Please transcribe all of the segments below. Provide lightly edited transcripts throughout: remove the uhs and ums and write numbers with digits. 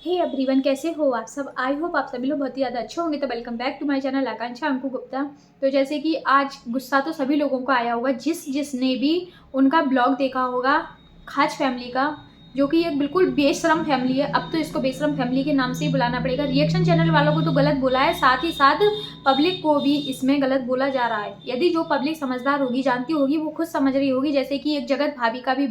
Hey everyone, कैसे हो आप सब। आई होप आप सभी लोग बहुत ही ज़्यादा अच्छे होंगे। तो welcome back to my channel Akanksha Anku Gupta. तो जैसे कि आज गुस्सा तो सभी लोगों को आया होगा जिसने भी उनका ब्लॉग देखा होगा खाच फैमिली का, जो कि एक बिल्कुल बेशरम फैमिली है। अब तो इसको बेशरम फैमिली के नाम से ही बुलाना पड़ेगा। रिएक्शन चैनल वालों को तो गलत बोला है, साथ ही साथ पब्लिक को भी इसमें गलत बोला जा रहा है। यदि जो पब्लिक समझदार होगी, जानती होगी, वो खुद समझ रही होगी। जैसे कि एक जगत भाभी का भी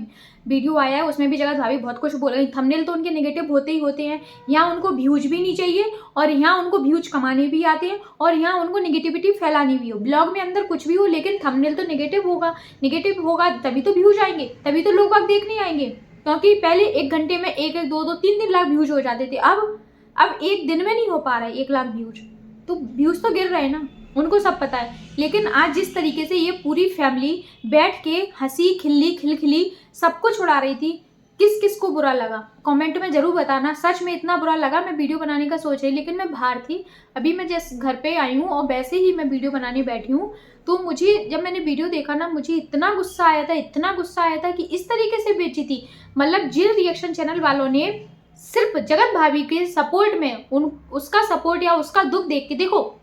वीडियो आया है, उसमें भी जगत भाभी बहुत कुछ बोल रही। थंबनेल तो उनके नेगेटिव होते ही होते हैं। यहाँ उनको व्यूज भी नहीं चाहिए और यहाँ उनको व्यूज कमाने भी आते हैं और यहाँ उनको नेगेटिविटी फैलानी भी हो। ब्लॉग में अंदर कुछ भी हो, लेकिन थंबनेल तो नेगेटिव होगा। नेगेटिव होगा तभी तो व्यूज आएंगे, तभी तो लोग बाग देखने आएंगे। क्योंकि पहले एक घंटे में एक एक दो दो तीन तीन लाख व्यूज हो जाते थे। अब एक दिन में नहीं हो पा रहा है 1 लाख व्यूज। तो व्यूज तो गिर रहे हैं ना, उनको सब पता है। लेकिन आज जिस तरीके से ये पूरी फैमिली बैठ के हंसी खिलखिली सब कुछ उड़ा रही थी, किस किस को बुरा लगा कमेंट में जरूर बताना। सच में इतना बुरा लगा, मैं वीडियो बनाने का सोच रही, लेकिन मैं बाहर थी। अभी मैं जैसे घर पे आई हूँ और वैसे ही मैं वीडियो बनाने बैठी हूँ। तो मुझे जब मैंने वीडियो देखा ना, मुझे इतना गुस्सा आया था, इतना गुस्सा आया था कि इस तरीके से बेची थी। मतलब जिन रिएक्शन चैनल वालों ने सिर्फ जगत भाभी के सपोर्ट में उसका सपोर्ट या उसका दुख देख के, देखो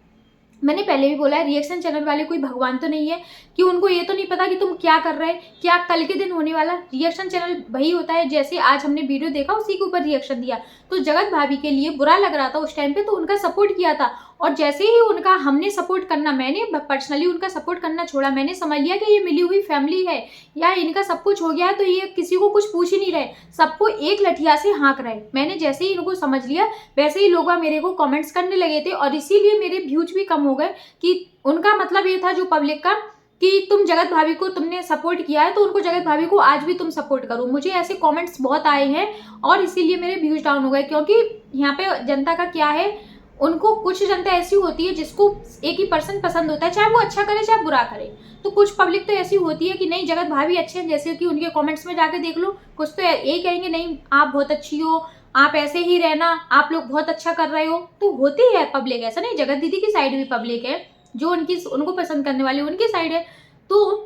मैंने पहले भी बोला है, रिएक्शन चैनल वाले कोई भगवान तो नहीं है कि उनको ये तो नहीं पता कि तुम क्या कर रहे, क्या कल के दिन होने वाला। रिएक्शन चैनल वही होता है, जैसे आज हमने वीडियो देखा उसी के ऊपर रिएक्शन दिया। तो जगत भाभी के लिए बुरा लग रहा था उस टाइम पे, तो उनका सपोर्ट किया था। और जैसे ही उनका हमने सपोर्ट करना, मैंने पर्सनली उनका सपोर्ट करना छोड़ा, मैंने समझ लिया कि ये मिली हुई फैमिली है या इनका सब कुछ हो गया है, तो ये किसी को कुछ पूछ ही नहीं रहे, सबको एक लठिया से हाँक रहे। मैंने जैसे ही इनको समझ लिया, वैसे ही लोग मेरे को कमेंट्स करने लगे थे और इसीलिए मेरे व्यूज भी कम हो गए। कि उनका मतलब ये था जो पब्लिक का, कि तुम जगत भाभी को तुमने सपोर्ट किया है, तो उनको जगत भाभी को आज भी तुम सपोर्ट करो। मुझे ऐसे कमेंट्स बहुत आए हैं और इसीलिए मेरे व्यूज डाउन हो गए। क्योंकि यहाँ पे जनता का क्या है, उनको कुछ जनता ऐसी होती है जिसको एक ही पर्सन पसंद होता है, चाहे वो अच्छा करे चाहे बुरा करे। तो कुछ पब्लिक तो ऐसी होती है कि नहीं जगत भाभी अच्छे हैं, जैसे कि उनके कमेंट्स में जाके देख लो, कुछ तो यही कहेंगे, नहीं आप बहुत अच्छी हो, आप ऐसे ही रहना, आप लोग बहुत अच्छा कर रहे हो। तो होती है पब्लिक, ऐसा नहीं, जगत दीदी की साइड भी पब्लिक है, जो उनको पसंद करने वाली उनकी साइड है। तो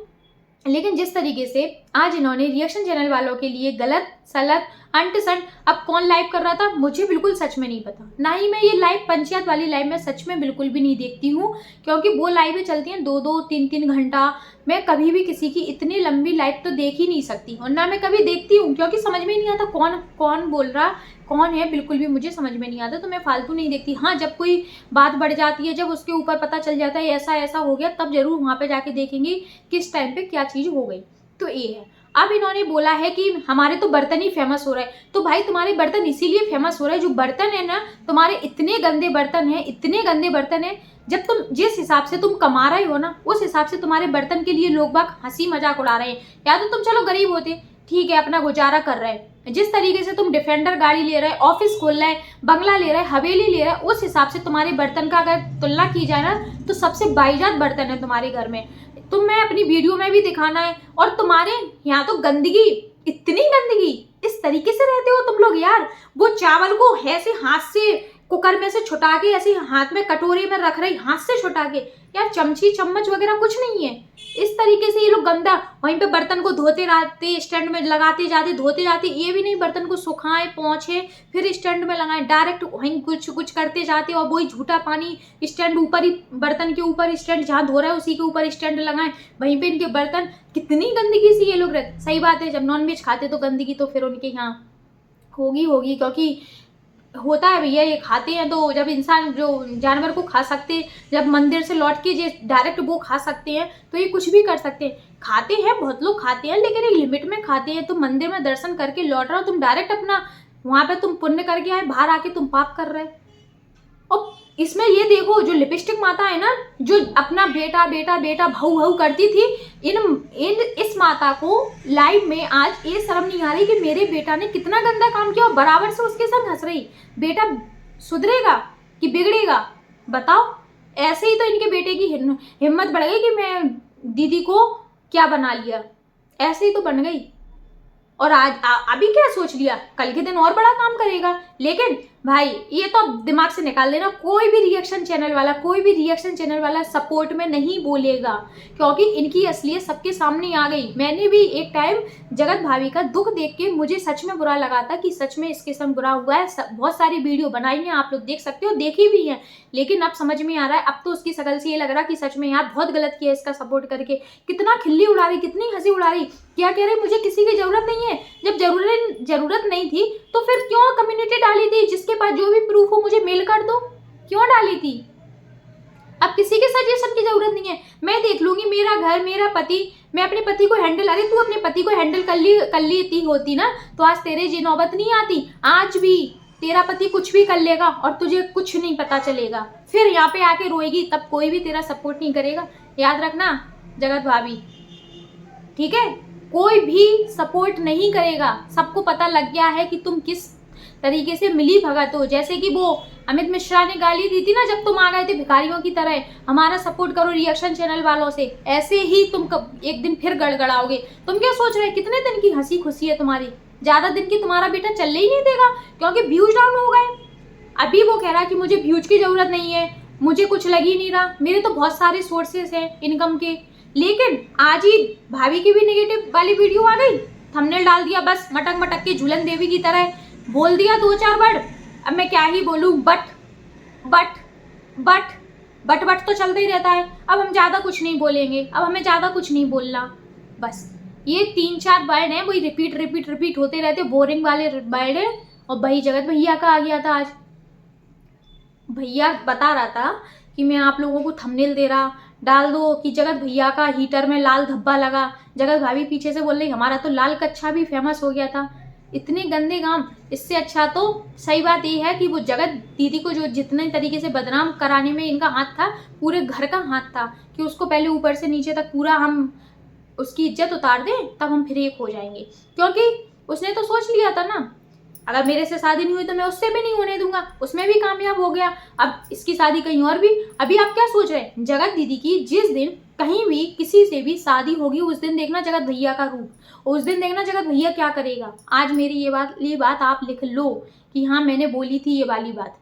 लेकिन जिस तरीके से आज इन्होंने रिएक्शन चैनल वालों के लिए गलत सलत अंट संट, अब कौन लाइव कर रहा था मुझे बिल्कुल सच में नहीं पता। ना ही मैं ये लाइव पंचायत वाली लाइव में सच में बिल्कुल भी नहीं देखती हूँ, क्योंकि वो लाइवें चलती हैं 2-2 3-3 घंटा। मैं कभी भी किसी की इतनी लंबी लाइव तो देख ही नहीं सकती, और ना मैं कभी देखती हूँ, क्योंकि समझ में ही नहीं आता कौन कौन बोल रहा कौन है, बिल्कुल भी मुझे समझ में नहीं आता। तो मैं फालतू नहीं देखती। हाँ, जब कोई बात बढ़ जाती है, जब उसके ऊपर पता चल जाता है ऐसा ऐसा हो गया, तब जरूर वहां पे जाके देखेंगे किस टाइम पे क्या चीज हो गई। तो ये है। अब इन्होंने बोला है कि हमारे तो बर्तन ही फेमस हो रहे हैं। तो भाई तुम्हारे बर्तन इसीलिए फेमस हो रहे हैं, जो बर्तन है ना तुम्हारे, इतने गंदे बर्तन है, इतने गंदे बर्तन है। जब तुम जिस हिसाब से तुम कमा रहे हो ना, उस हिसाब से तुम्हारे बर्तन के लिए लोग बाग हंसी मजाक उड़ा रहे हैं। या तो तुम चलो गरीब होते, ठीक है, अपना गुजारा कर रहे हैं। जिस तरीके से तुम डिफेंडर गाड़ी ले रहे, ऑफिस खोल रहे, बंगला ले रहे, हवेली ले रहे, उस हिसाब से तुम्हारे बर्तन का अगर तुलना की जाए ना, तो सबसे बाईजात बर्तन है तुम्हारे घर में। तुम्हें अपनी वीडियो में भी दिखाना है। और तुम्हारे यहाँ तो गंदगी, इतनी गंदगी, इस तरीके से रहते हो तुम लोग यार। वो चावल को ऐसे हाथ से कुकर में से छुटा के ऐसे हाथ में कटोरे में रख रही, हाथ से छुटा के, यार चमची चम्मच वगैरह कुछ नहीं है। इस तरीके से ये लोग गंदा, वहीं पे बर्तन को धोते रहते, स्टैंड में लगाते जाते, धोते जाते, ये भी नहीं बर्तन को सुखाएं पोंछे फिर स्टैंड में लगाएं, डायरेक्ट वहीं कुछ कुछ करते जाते और वही झूठा पानी स्टैंड ऊपर ही, बर्तन के ऊपर स्टैंड जहाँ धो रहा है उसी के ऊपर स्टैंड लगाएं, वहीं पे इनके बर्तन। कितनी गंदगी से ये लोग रहते। सही बात है, जब नॉनवेज खाते तो गंदगी तो फिर उनके यहाँ होगी, क्योंकि होता है भैया, ये खाते हैं। तो जब इंसान जो जानवर को खा सकते, जब मंदिर से लौट के जो डायरेक्ट वो खा सकते हैं, तो ये कुछ भी कर सकते हैं। खाते हैं, बहुत लोग खाते हैं, लेकिन एक लिमिट में खाते हैं। तुम मंदिर में दर्शन करके लौट रहे हो, तुम डायरेक्ट अपना वहां पे तुम पुण्य करके आए, बाहर आके तुम पाप कर रहे। और इसमें ये देखो, जो लिपस्टिक माता है ना, जो अपना बेटा बेटा बेटा भाऊ भाऊ करती थी, इस माता को लाइव में आज ये शर्म नहीं आ रही कि मेरे बेटा ने कितना गंदा काम किया, और बराबर से उसके संग हंस रही। बेटा सुधरेगा कि बिगड़ेगा बताओ। ऐसे ही तो इनके बेटे की हिम्मत बढ़ गई कि मैं दीदी को क्या बना लिया, ऐसे ही तो बन गई। और आज अभी क्या सोच लिया, कल के दिन और बड़ा काम करेगा। लेकिन भाई ये तो अब दिमाग से निकाल देना, कोई भी रिएक्शन चैनल वाला सपोर्ट में नहीं बोलेगा, क्योंकि इनकी असलियत सबके सामने आ गई। मैंने भी एक टाइम जगत भाभी का दुख देख के मुझे सच में बुरा लगा था कि सच में इसके संग बुरा हुआ है। बहुत सारी वीडियो बनाई है, आप लोग देख सकते हो, देखी भी है, लेकिन अब समझ में आ रहा है, अब तो उसकी शकल से ये लग रहा कि सच में यार बहुत गलत किया इसका सपोर्ट करके। कितना खिल्ली उड़ा रही, कितनी हंसी उड़ा रही, क्या कह रही, मुझे किसी की जरूरत नहीं है। जब जरूरत नहीं थी तो फिर क्यों कम्युनिटी डाली थी, जिसके पास जो भी प्रूफ हो मुझे मेल कर दो, क्यों डाली थी। अब किसी के सजेशन की जरूरत नहीं है, मैं देख लूंगी, मेरा घर, मेरा पति, मैं अपने पति को हैंडल, अरे तू अपने पति को हैंडल कर लेती होती ना तो आज तेरे ये नौबत नहीं आती। आज भी तेरा पति कुछ भी कर लेगा और तुझे कुछ नहीं पता चलेगा, फिर यहाँ पे आके रोएगी, तब कोई भी तेरा सपोर्ट नहीं करेगा। याद रखना जगत भाभी, ठीक है, कोई भी सपोर्ट नहीं करेगा। सबको पता लग गया है कि तुम किस तरीके से मिली भगत हो। जैसे कि वो अमित मिश्रा ने गाली दी थी ना जब तुम आ गए थे भिखारियों की तरह, हमारा सपोर्ट करो रिएक्शन चैनल वालों से, ऐसे ही तुम एक दिन फिर गड़गड़ाओगे। तुम क्या सोच रहे हो, कितने दिन की हंसी खुशी है तुम्हारी, ज्यादा दिन की तुम्हारा बेटा चलने ही नहीं देगा, क्योंकि व्यूज डाउन हो गए। अभी वो कह रहा है कि मुझे व्यूज की जरूरत नहीं है, मुझे कुछ लग ही नहीं रहा, मेरे तो बहुत सारे सोर्सेस हैं इनकम के। लेकिन आज ही भाभी की भी नेगेटिव वाली वीडियो आ गई, थंबनेल डाल दिया, बस मटक मटक के झूलन देवी की तरह बोल दिया 2-4 वर्ड। अब मैं क्या ही बोलूं, बट तो चलता ही रहता है। अब हम ज्यादा कुछ नहीं बोलेंगे, अब हमें ज्यादा कुछ नहीं बोलना, बस ये 3-4 वर्ड हैं, वही रिपीट होते रहते, बोरिंग वाले वर्ड है। और भाई जगत भैया का आ गया था आज, भैया बता रहा था कि मैं आप लोगों को थंबनेल दे रहा, डाल दो कि जगत भैया का हीटर में लाल धब्बा लगा। जगत भाभी पीछे से बोल रही हमारा तो लाल कच्छा भी फेमस हो गया था। इतने गंदे काम, इससे अच्छा तो सही बात ये है कि वो जगत दीदी को जो जितने तरीके से बदनाम कराने में इनका हाथ था, पूरे घर का हाथ था, कि उसको पहले ऊपर से नीचे तक पूरा हम उसकी इज्जत उतार दें, तब हम फिर एक हो जाएंगे। क्योंकि उसने तो सोच लिया था ना, अगर मेरे से शादी नहीं हुई तो मैं उससे भी नहीं होने दूंगा, उसमें भी कामयाब हो गया, अब इसकी शादी कहीं और भी। अभी आप क्या सोच रहे हैं, जगत दीदी की जिस दिन कहीं भी किसी से भी शादी होगी उस दिन देखना जगत भैया का रूप, उस दिन देखना जगत भैया क्या करेगा। आज मेरी ये बात आप लिख लो कि हाँ मैंने बोली थी ये वाली बात।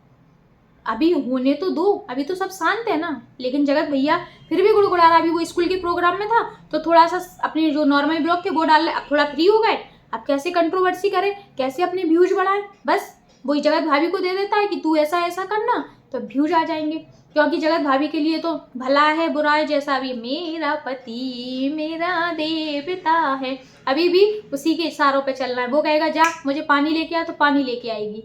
अभी होने तो दो, अभी तो सब शांत है ना, लेकिन जगत भैया फिर भी गुड़गुड़ा रहा। अभी वो स्कूल के प्रोग्राम में था तो थोड़ा सा अपने जो नॉर्मल ब्लॉग थे वो डाल रहे, अब थोड़ा फ्री हो गए, अब कैसे कंट्रोवर्सी करें, कैसे अपने व्यूज बढ़ाएं, बस वही जगत भाभी को दे देता है कि तू ऐसा ऐसा करना तो व्यूज आ जाएंगे। क्योंकि जगत भाभी के लिए तो भला है बुरा है, जैसा अभी मेरा पति मेरा देवता है, अभी भी उसी के इशारों पे चलना है। वो कहेगा जा मुझे पानी लेके आ तो पानी लेके आएगी,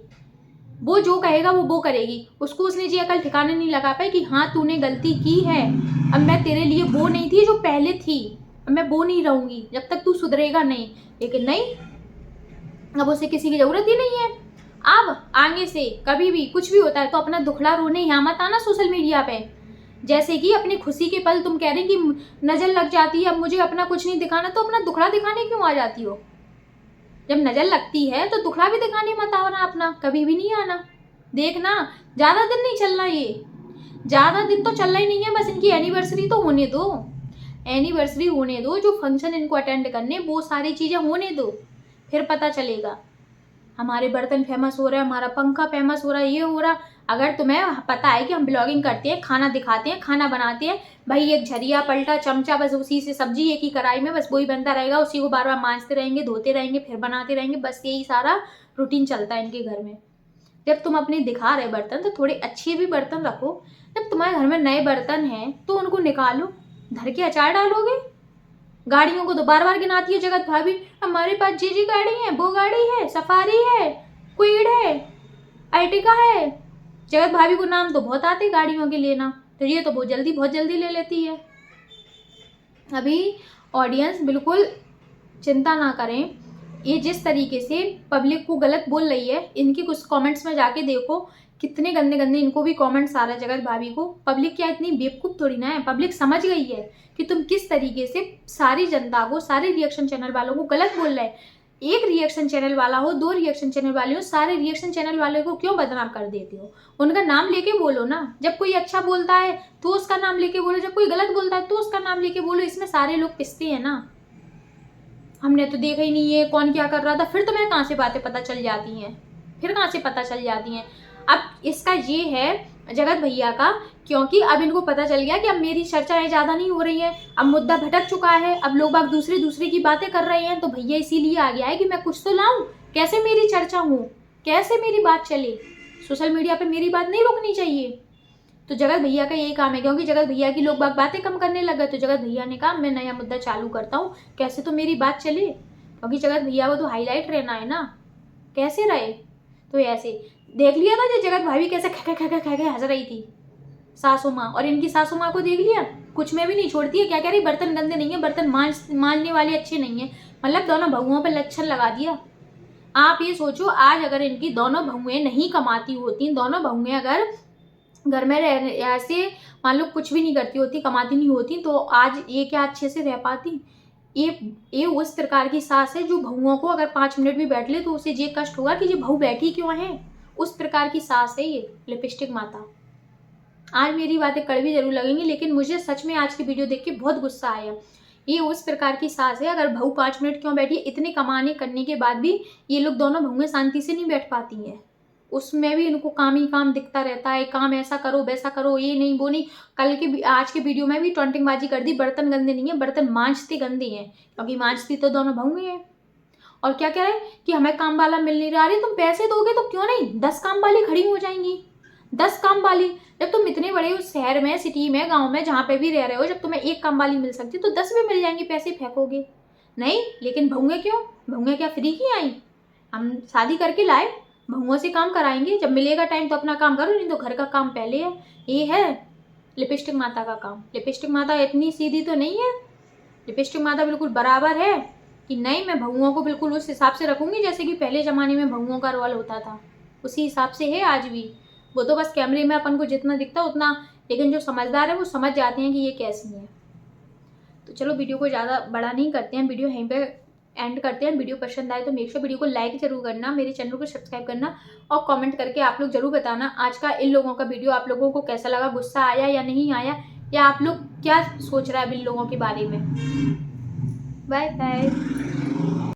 वो जो कहेगा वो करेगी। उसको उसने ये अकल ठिकाने नहीं लगा पाई कि हाँ तूने गलती की है, अब मैं तेरे लिए वो नहीं थी जो पहले थी, अब मैं वो नहीं रहूंगी जब तक तू सुधरेगा नहीं। लेकिन नहीं, अब उसे किसी की जरूरत ही नहीं है। अब आगे से कभी भी कुछ भी होता है तो अपना दुखड़ा रोने यहाँ मत आना सोशल मीडिया पे। जैसे कि अपनी खुशी के पल तुम कह रहे कि नजर लग जाती है, अब मुझे अपना कुछ नहीं दिखाना, तो अपना दुखड़ा दिखाने क्यों आ जाती हो। जब नजर लगती है तो दुखड़ा भी दिखाने मत आना, अपना कभी भी नहीं आना। देखना ज्यादा दिन नहीं चलना, ये ज्यादा दिन तो चलना ही नहीं है, बस इनकी एनिवर्सरी तो होने दो, एनिवर्सरी होने दो, जो फंक्शन इनको अटेंड करने वो सारी चीजें होने दो, फिर पता चलेगा। हमारे बर्तन फेमस हो रहे हैं, हमारा पंखा फेमस हो रहा है, ये हो रहा। अगर तुम्हें पता है कि हम ब्लॉगिंग करते हैं, खाना दिखाते हैं, खाना बनाते हैं, भाई एक झरिया पलटा चमचा, बस उसी से सब्जी एक ही कढ़ाई में बस वही बनता रहेगा, उसी को बार बार मांजते रहेंगे, धोते रहेंगे, फिर बनाते रहेंगे, बस यही सारा रूटीन चलता है इनके घर में। जब तुम अपने दिखा रहे बर्तन तो थोड़े अच्छे भी बर्तन रखो। जब तुम्हारे घर में नए बर्तन हैं तो उनको निकालो, धर के अचार डालोगे। गाड़ियों को तो बार बार गिनाती है जगत भाभी, हमारे पास जी गाड़ी है, वो गाड़ी है, सफारी है, क्विड है, अर्टिगा है। जगत भाभी को नाम तो बहुत आते गाड़ियों के लेना, तो ये तो बहुत जल्दी ले लेती है। अभी ऑडियंस बिल्कुल चिंता ना करें, ये जिस तरीके से पब्लिक को गलत बोल रही है, इनके कुछ कमेंट्स में जाके देखो कितने गंदे गंदे इनको भी कमेंट्स आ रहे हैं जगत भाभी को। पब्लिक क्या इतनी बेवकूफ़ थोड़ी ना है, पब्लिक समझ गई है कि तुम किस तरीके से सारी जनता को, सारे रिएक्शन चैनल वालों को गलत बोल रहे हैं। एक रिएक्शन चैनल वाला हो, 2 रिएक्शन चैनल वाले हो, सारे रिएक्शन चैनल वाले को क्यों बदनाम कर देते हो। उनका नाम लेके बोलो ना, जब कोई अच्छा बोलता है तो उसका नाम लेके बोलो, जब कोई गलत बोलता है तो उसका नाम लेके बोलो। इसमें सारे लोग पिसते हैं ना, हमने तो देखा ही नहीं है कौन क्या कर रहा था, फिर तुम्हें कहाँ से बातें पता चल जाती हैं, फिर कहाँ से पता चल जाती हैं। अब इसका ये है जगत भैया का, क्योंकि अब इनको पता चल गया कि अब मेरी चर्चाएं ज़्यादा नहीं हो रही हैं, अब मुद्दा भटक चुका है, अब लोग बाग दूसरे दूसरे की बातें कर रहे हैं, तो भैया इसीलिए आ गया है कि मैं कुछ तो लाऊं, कैसे मेरी चर्चा हो, कैसे मेरी बात चले, सोशल मीडिया पे मेरी बात नहीं रुकनी चाहिए। तो जगत भैया का यही काम है, क्योंकि जगत भैया की लोग बाग बातें कम करने लग गए, तो जगत भैया ने कहा मैं नया मुद्दा चालू करता हूँ, कैसे तो मेरी बात चले, क्योंकि जगत भैया को तो हाईलाइट रहना है ना, कैसे रहे। तो ऐसे देख लिया था जो जगत भाभी कैसे खा खा हंस रही थी सासू माँ, और इनकी सासू माँ को देख लिया, कुछ में भी नहीं छोड़ती है, क्या कह रही, बर्तन गंदे नहीं है, बर्तन मांजने वाले अच्छे नहीं है, मतलब दोनों बहुओं पर लक्षण लगा दिया। आप ये सोचो, आज अगर इनकी दोनों बहुएं नहीं कमाती होती, दोनों बहुएं अगर घर में रह ऐसे मान लो कुछ भी नहीं करती होती, कमाती नहीं होती, तो आज ये क्या अच्छे से रह पाती। ये उस प्रकार की सास है जो बहुओं को अगर 5 मिनट भी बैठ ले तो उसे ये कष्ट होगा कि ये बहू बैठी क्यों है, उस प्रकार की सास है ये लिपस्टिक माता। आज मेरी बातें कड़वी जरूर लगेंगी, लेकिन मुझे सच में आज की वीडियो देख के बहुत गुस्सा आया। ये उस प्रकार की सास है, अगर बहू 5 मिनट क्यों बैठी, इतने कमाने करने के बाद भी ये लोग दोनों बहुएं शांति से नहीं बैठ पाती हैं, उसमें भी इनको काम ही काम दिखता रहता है, काम ऐसा करो वैसा करो, ये नहीं वो नहीं। आज के वीडियो में भी टॉन्टिंगबाजी कर दी, बर्तन गंदे नहीं है, बर्तन मांजते गंदे हैं, क्योंकि मांजती तो दोनों बहुएं हैं। और क्या कह रहे हैं कि हमें काम वाला मिल नहीं रहा, अरे तुम पैसे दोगे तो क्यों नहीं 10 काम वाली खड़ी हो जाएंगी, 10 काम वाली। जब तुम इतने बड़े उस शहर में, सिटी में, गांव में, जहाँ पे भी रह रहे हो, जब तुम्हें 1 काम वाली मिल सकती तो 10 भी मिल जाएंगी, पैसे फेंकोगे नहीं। लेकिन बहुएं क्यों, बहुएं क्या फ्री की आई, हम शादी करके लाए, बहुओं से काम कराएंगे, जब मिलेगा टाइम तो अपना काम करो, नहीं तो घर का काम पहले है। ये है लिपस्टिक माता का काम। लिपस्टिक माता इतनी सीधी तो नहीं है, लिपस्टिक माता बिल्कुल बराबर है कि नहीं, मैं बहुओं को बिल्कुल उस हिसाब से रखूंगी जैसे कि पहले ज़माने में बहुओं का रोल होता था, उसी हिसाब से है आज भी। वो तो बस कैमरे में अपन को जितना दिखता उतना, लेकिन जो समझदार है वो समझ जाते हैं कि ये कैसी है। तो चलो वीडियो को ज़्यादा बड़ा नहीं करते हैं, वीडियो यहीं पे एंड करते हैं। वीडियो पसंद आए तो मेक श्योर वीडियो को लाइक जरूर करना, मेरे चैनल को सब्सक्राइब करना, और कमेंट करके आप लोग जरूर बताना आज का इन लोगों का वीडियो आप लोगों को कैसा लगा, गुस्सा आया या नहीं आया, या आप लोग क्या सोच रहे हैं इन लोगों के बारे में। Bye bye.